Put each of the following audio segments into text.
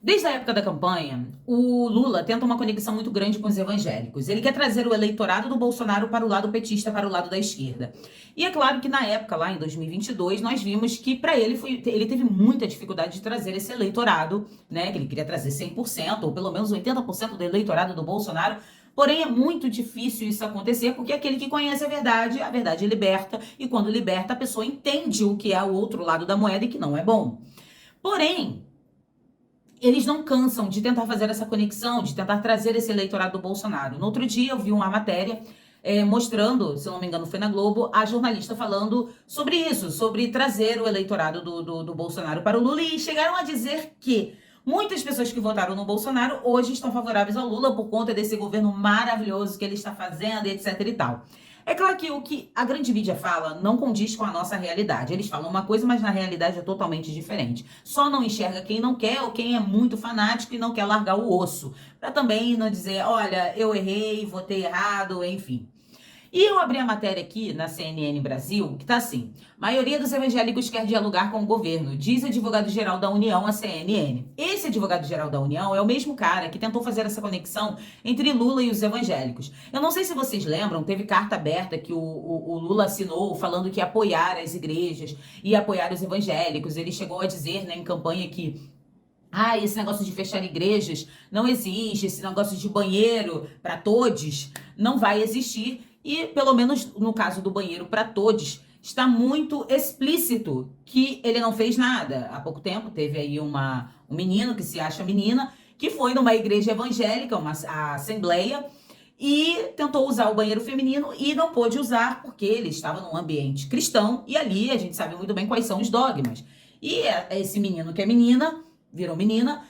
Desde a época da campanha, o Lula tenta uma conexão muito grande com os evangélicos. Ele quer trazer o eleitorado do Bolsonaro para o lado petista, para o lado da esquerda. E é claro que na época, lá em 2022, nós vimos que para ele ele teve muita dificuldade de trazer esse eleitorado, né? Que ele queria trazer 100%, ou pelo menos 80% do eleitorado do Bolsonaro. Porém, é muito difícil isso acontecer, porque aquele que conhece a verdade liberta, e quando liberta, a pessoa entende o que é o outro lado da moeda e que não é bom. Porém, eles não cansam de tentar fazer essa conexão, de tentar trazer esse eleitorado do Bolsonaro. No outro dia, eu vi uma matéria mostrando, se eu não me engano, foi na Globo, a jornalista falando sobre isso, sobre trazer o eleitorado do Bolsonaro para o Lula, e chegaram a dizer que muitas pessoas que votaram no Bolsonaro hoje estão favoráveis ao Lula por conta desse governo maravilhoso que ele está fazendo, etc e tal. É claro que o que a grande mídia fala não condiz com a nossa realidade. Eles falam uma coisa, mas na realidade é totalmente diferente. Só não enxerga quem não quer ou quem é muito fanático e não quer largar o osso. Para também não dizer, olha, eu errei, votei errado, enfim. E eu abri a matéria aqui na CNN Brasil, que tá assim: maioria dos evangélicos quer dialogar com o governo, diz advogado-geral da União à CNN. Esse advogado-geral da União é o mesmo cara que tentou fazer essa conexão entre Lula e os evangélicos. Eu não sei se vocês lembram, teve carta aberta que o Lula assinou falando que ia apoiar as igrejas e apoiar os evangélicos. Ele chegou a dizer, né, em campanha que esse negócio de fechar igrejas não existe, esse negócio de banheiro para todos não vai existir. E, pelo menos no caso do banheiro para todos, está muito explícito que ele não fez nada. Há pouco tempo teve aí um menino que se acha menina, que foi numa igreja evangélica, a assembleia, e tentou usar o banheiro feminino e não pôde usar porque ele estava num ambiente cristão, e ali a gente sabe muito bem quais são os dogmas. E esse menino que é menina, virou menina,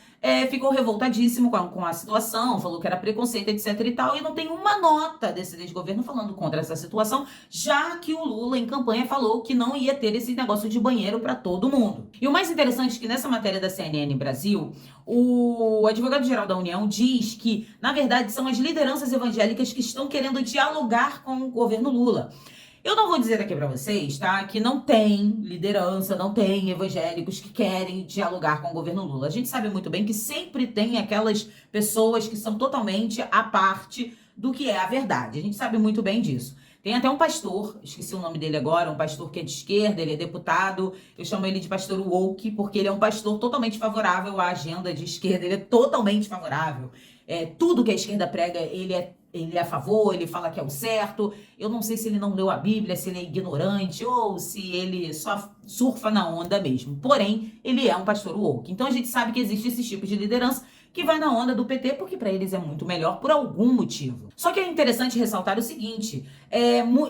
ficou revoltadíssimo com a situação, falou que era preconceito, etc e tal, e não tem uma nota desse desgoverno falando contra essa situação, já que o Lula, em campanha, falou que não ia ter esse negócio de banheiro para todo mundo. E o mais interessante é que nessa matéria da CNN Brasil, o advogado-geral da União diz que, na verdade, são as lideranças evangélicas que estão querendo dialogar com o governo Lula. Eu não vou dizer aqui para vocês, tá, que não tem liderança, não tem evangélicos que querem dialogar com o governo Lula. A gente sabe muito bem que sempre tem aquelas pessoas que são totalmente à parte do que é a verdade. A gente sabe muito bem disso. Tem até um pastor, esqueci o nome dele agora, um pastor que é de esquerda, ele é deputado, eu chamo ele de pastor woke, porque ele é um pastor totalmente favorável à agenda de esquerda, ele é totalmente favorável. Tudo que a esquerda prega, ele é a favor, ele fala que é o certo. Eu não sei se ele não leu a Bíblia, se ele é ignorante ou se ele só surfa na onda mesmo. Porém, ele é um pastor woke. Então a gente sabe que existe esse tipo de liderança que vai na onda do PT porque para eles é muito melhor por algum motivo. Só que é interessante ressaltar o seguinte,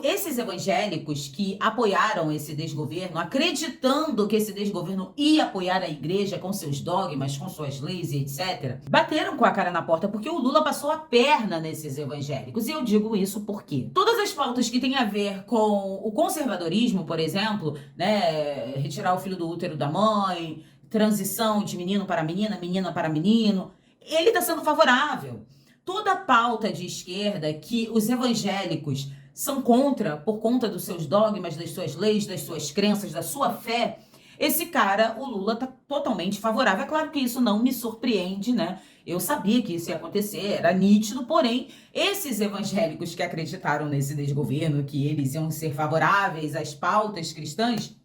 esses evangélicos que apoiaram esse desgoverno, acreditando que esse desgoverno ia apoiar a igreja com seus dogmas, com suas leis e etc., bateram com a cara na porta porque o Lula passou a perna nesses evangélicos. E eu digo isso porque todas as pautas que têm a ver com o conservadorismo, por exemplo, né, retirar o filho do útero da mãe, transição de menino para menina, menina para menino, ele está sendo favorável. Toda pauta de esquerda que os evangélicos são contra por conta dos seus dogmas, das suas leis, das suas crenças, da sua fé, esse cara, o Lula, tá totalmente favorável. É claro que isso não me surpreende, né? Eu sabia que isso ia acontecer, era nítido, porém, esses evangélicos que acreditaram nesse desgoverno, que eles iam ser favoráveis às pautas cristãs,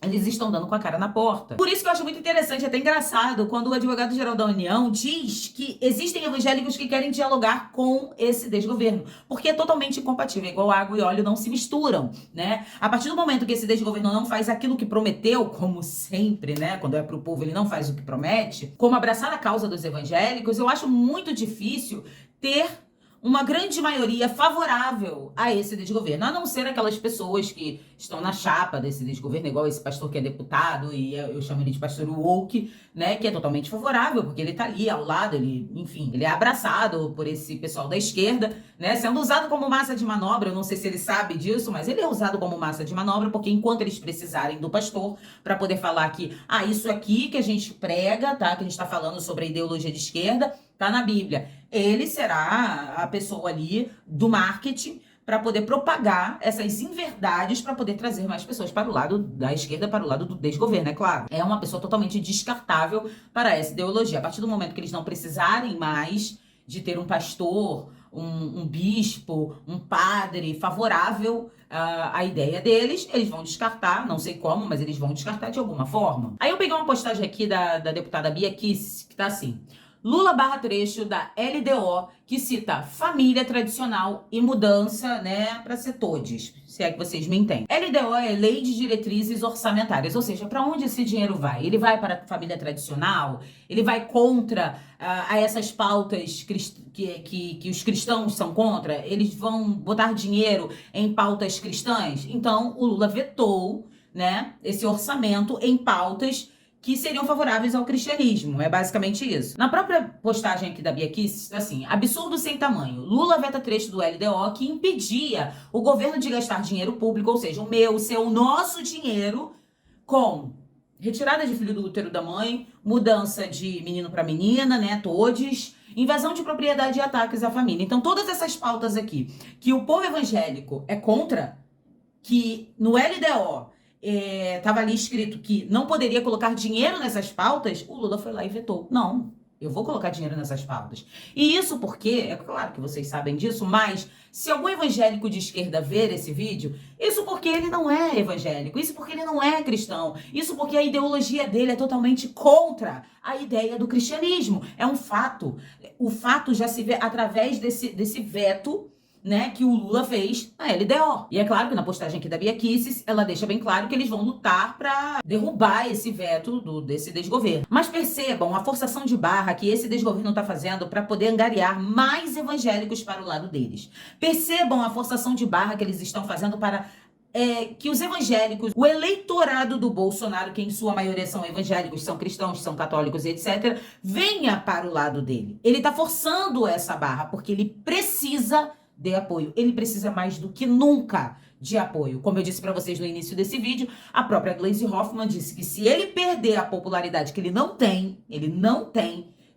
eles estão dando com a cara na porta. Por isso que eu acho muito interessante, até engraçado, quando o advogado-geral da União diz que existem evangélicos que querem dialogar com esse desgoverno, porque é totalmente incompatível, igual água e óleo não se misturam, né? A partir do momento que esse desgoverno não faz aquilo que prometeu, como sempre, né? Quando é pro povo, ele não faz o que promete, como abraçar a causa dos evangélicos, eu acho muito difícil ter uma grande maioria favorável a esse desgoverno, a não ser aquelas pessoas que estão na chapa desse desgoverno, igual esse pastor que é deputado, e eu chamo ele de pastor woke, né, que é totalmente favorável, porque ele tá ali ao lado, ele é abraçado por esse pessoal da esquerda, né, sendo usado como massa de manobra. Eu não sei se ele sabe disso, mas ele é usado como massa de manobra, porque enquanto eles precisarem do pastor para poder falar que, isso aqui que a gente prega, tá, que a gente tá falando sobre a ideologia de esquerda, tá na Bíblia, ele será a pessoa ali do marketing para poder propagar essas inverdades, para poder trazer mais pessoas para o lado da esquerda, para o lado do desgoverno, é claro. É uma pessoa totalmente descartável para essa ideologia. A partir do momento que eles não precisarem mais de ter um pastor, um bispo, um padre favorável à ideia deles, eles vão descartar, não sei como, mas eles vão descartar de alguma forma. Aí eu peguei uma postagem aqui da deputada Bia Kicis, que tá assim: Lula barra trecho da LDO que cita família tradicional e mudança, né, para ser todes, se é que vocês me entendem. LDO é Lei de Diretrizes Orçamentárias, ou seja, para onde esse dinheiro vai? Ele vai para a família tradicional? Ele vai contra a essas pautas que os cristãos são contra? Eles vão botar dinheiro em pautas cristãs? Então, o Lula vetou, né, esse orçamento em pautas que seriam favoráveis ao cristianismo. É basicamente isso. Na própria postagem aqui da Bia Kicis, assim: absurdo sem tamanho. Lula veta trecho do LDO que impedia o governo de gastar dinheiro público, ou seja, o meu, o seu, o nosso dinheiro, com retirada de filho do útero da mãe, mudança de menino para menina, né, todes, invasão de propriedade e ataques à família. Então, todas essas pautas aqui, que o povo evangélico é contra, que no LDO tava ali escrito que não poderia colocar dinheiro nessas pautas, o Lula foi lá e vetou. Não, eu vou colocar dinheiro nessas pautas. E isso porque, é claro que vocês sabem disso, mas se algum evangélico de esquerda ver esse vídeo, isso porque ele não é evangélico, isso porque ele não é cristão, isso porque a ideologia dele é totalmente contra a ideia do cristianismo. É um fato. O fato já se vê através desse veto, né, que o Lula fez na LDO. E é claro que na postagem aqui da Bia Kicis, ela deixa bem claro que eles vão lutar para derrubar esse veto desse desgoverno. Mas percebam a forçação de barra que esse desgoverno está fazendo para poder angariar mais evangélicos para o lado deles. Percebam a forçação de barra que eles estão fazendo para que os evangélicos, o eleitorado do Bolsonaro, que em sua maioria são evangélicos, são cristãos, são católicos, etc., venha para o lado dele. Ele está forçando essa barra porque ele precisa de apoio. Ele precisa mais do que nunca de apoio. Como eu disse para vocês no início desse vídeo, a própria Gleisi Hoffmann disse que se ele perder a popularidade que ele não tem,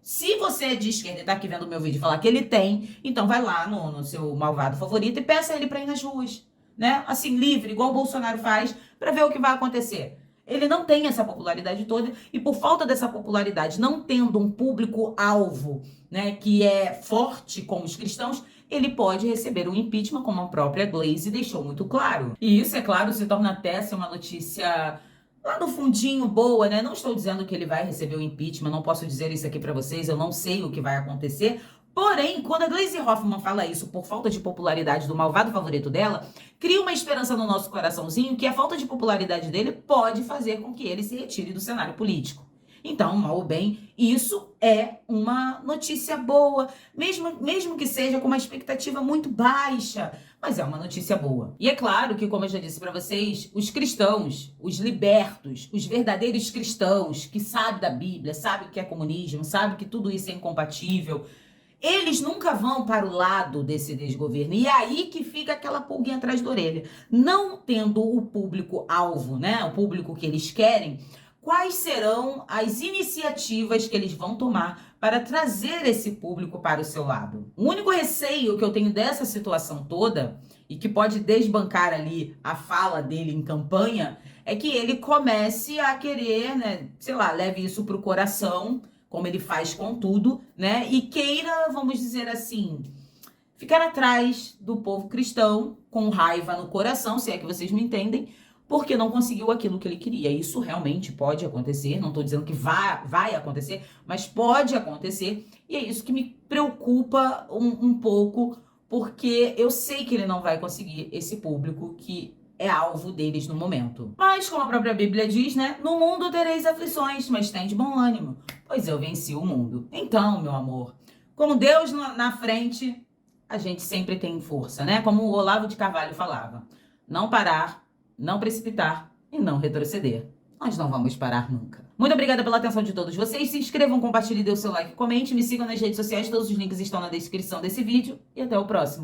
se você é de esquerda e tá aqui vendo o meu vídeo e falar que ele tem, então vai lá no seu malvado favorito e peça ele para ir nas ruas, né? Assim, livre, igual o Bolsonaro faz, para ver o que vai acontecer. Ele não tem essa popularidade toda e por falta dessa popularidade, não tendo um público-alvo, né, que é forte como os cristãos, ele pode receber um impeachment, como a própria Gleisi deixou muito claro. E isso, é claro, se torna até uma notícia lá no fundinho boa, né? Não estou dizendo que ele vai receber o impeachment, não posso dizer isso aqui para vocês, eu não sei o que vai acontecer. Porém, quando a Gleisi Hoffmann fala isso por falta de popularidade do malvado favorito dela, cria uma esperança no nosso coraçãozinho que a falta de popularidade dele pode fazer com que ele se retire do cenário político. Então, mal ou bem, isso é uma notícia boa, mesmo que seja com uma expectativa muito baixa, mas é uma notícia boa. E é claro que, como eu já disse para vocês, os cristãos, os libertos, os verdadeiros cristãos que sabem da Bíblia, sabem o que é comunismo, sabem que tudo isso é incompatível, eles nunca vão para o lado desse desgoverno. E é aí que fica aquela pulguinha atrás da orelha. Não tendo o público-alvo, né, o público que eles querem, quais serão as iniciativas que eles vão tomar para trazer esse público para o seu lado? O único receio que eu tenho dessa situação toda, e que pode desbancar ali a fala dele em campanha, é que ele comece a querer, né, sei lá, leve isso para o coração, como ele faz com tudo, né, e queira, vamos dizer assim, ficar atrás do povo cristão, com raiva no coração, se é que vocês me entendem, porque não conseguiu aquilo que ele queria. Isso realmente pode acontecer, não estou dizendo que vai acontecer, mas pode acontecer, e é isso que me preocupa um pouco, porque eu sei que ele não vai conseguir esse público que é alvo deles no momento. Mas, como a própria Bíblia diz, né, no mundo tereis aflições, mas tem de bom ânimo, pois eu venci o mundo. Então, meu amor, com Deus na frente, a gente sempre tem força, né? Como o Olavo de Carvalho falava, não parar, não precipitar e não retroceder. Nós não vamos parar nunca. Muito obrigada pela atenção de todos vocês. Se inscrevam, compartilhem, dê o seu like, comente, me sigam nas redes sociais. Todos os links estão na descrição desse vídeo. E até o próximo.